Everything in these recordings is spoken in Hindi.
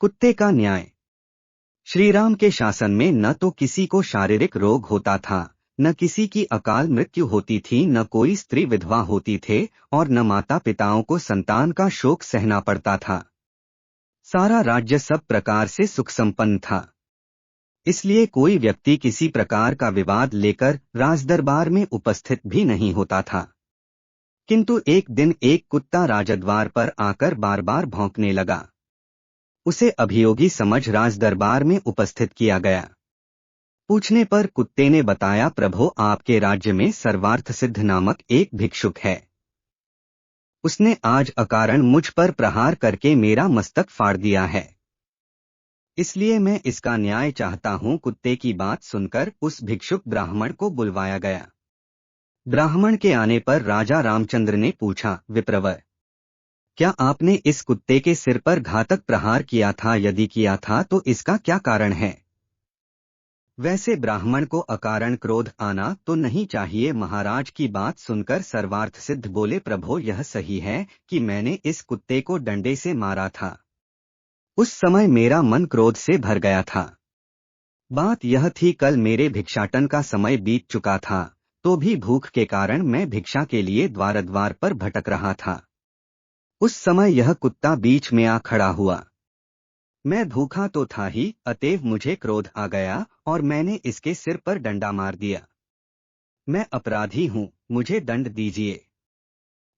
कुत्ते का न्याय। श्रीराम के शासन में न तो किसी को शारीरिक रोग होता था, न किसी की अकाल मृत्यु होती थी, न कोई स्त्री विधवा होती थे और न माता पिताओं को संतान का शोक सहना पड़ता था। सारा राज्य सब प्रकार से सुख संपन्न था। इसलिए कोई व्यक्ति किसी प्रकार का विवाद लेकर राजदरबार में उपस्थित भी नहीं होता था। किंतु एक दिन एक कुत्ता राजद्वार पर आकर बार बार भौंकने लगा। उसे अभियोगी समझ राजदरबार में उपस्थित किया गया। पूछने पर कुत्ते ने बताया, प्रभु, आपके राज्य में सर्वार्थ सिद्ध नामक एक भिक्षुक है। उसने आज अकारण मुझ पर प्रहार करके मेरा मस्तक फाड़ दिया है। इसलिए मैं इसका न्याय चाहता हूं। कुत्ते की बात सुनकर उस भिक्षुक ब्राह्मण को बुलवाया गया। ब्राह्मण के आने पर राजा रामचंद्र ने पूछा, विप्रवर, क्या आपने इस कुत्ते के सिर पर घातक प्रहार किया था? यदि किया था तो इसका क्या कारण है? वैसे ब्राह्मण को अकारण क्रोध आना तो नहीं चाहिए। महाराज की बात सुनकर सर्वार्थ सिद्ध बोले, प्रभो, यह सही है कि मैंने इस कुत्ते को डंडे से मारा था। उस समय मेरा मन क्रोध से भर गया था। बात यह थी, कल मेरे भिक्षाटन का समय बीत चुका था, तो भी भूख के कारण मैं भिक्षा के लिए द्वार द्वार पर भटक रहा था। उस समय यह कुत्ता बीच में आ खड़ा हुआ। मैं भूखा तो था ही, अतएव मुझे क्रोध आ गया और मैंने इसके सिर पर डंडा मार दिया। मैं अपराधी हूँ, मुझे दंड दीजिए।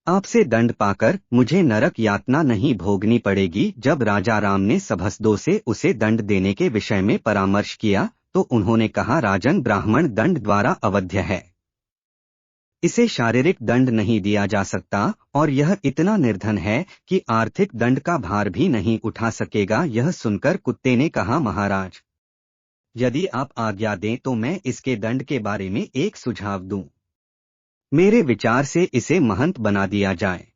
आपसे दंड पाकर मुझे नरक यातना नहीं भोगनी पड़ेगी। जब राजा राम ने सभासदों से उसे दंड देने के विषय में परामर्श किया तो उन्होंने कहा, राजन, ब्राह्मण दंड द्वारा अवध्य है। इसे शारीरिक दंड नहीं दिया जा सकता और यह इतना निर्धन है कि आर्थिक दंड का भार भी नहीं उठा सकेगा। यह सुनकर कुत्ते ने कहा, महाराज, यदि आप आज्ञा दें तो मैं इसके दंड के बारे में एक सुझाव दूं। मेरे विचार से इसे महंत बना दिया जाए।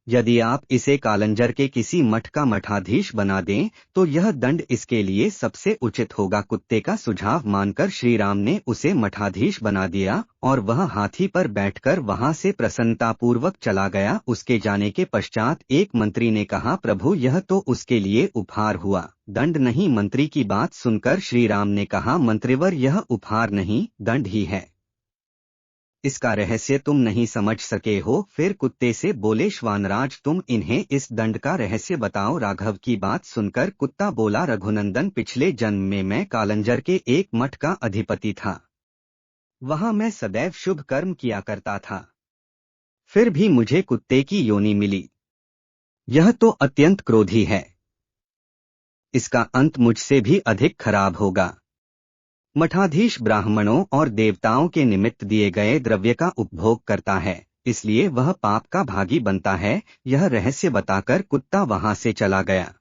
यदि आप इसे कालंजर के किसी मठ का मठाधीश बना दें तो यह दंड इसके लिए सबसे उचित होगा। कुत्ते का सुझाव मानकर श्री राम ने उसे मठाधीश बना दिया और वह हाथी पर बैठकर वहां से प्रसन्नतापूर्वक चला गया। उसके जाने के पश्चात एक मंत्री ने कहा, प्रभु, यह तो उसके लिए उपहार हुआ, दंड नहीं। मंत्री की बात सुनकर श्री राम ने कहा, मंत्रिवर, यह उपहार नहीं, दंड ही है। इसका रहस्य तुम नहीं समझ सके हो। फिर कुत्ते से बोले, श्वानराज, तुम इन्हें इस दंड का रहस्य बताओ। राघव की बात सुनकर कुत्ता बोला, रघुनंदन, पिछले जन्म में मैं कालंजर के एक मठ का अधिपति था। वहां मैं सदैव शुभ कर्म किया करता था, फिर भी मुझे कुत्ते की योनि मिली। यह तो अत्यंत क्रोधी है। इसका अंत मुझसे भी अधिक खराब होगा। मठाधीश ब्राह्मणों और देवताओं के निमित्त दिए गए द्रव्य का उपभोग करता है, इसलिए वह पाप का भागी बनता है। यह रहस्य बताकर कुत्ता वहां से चला गया।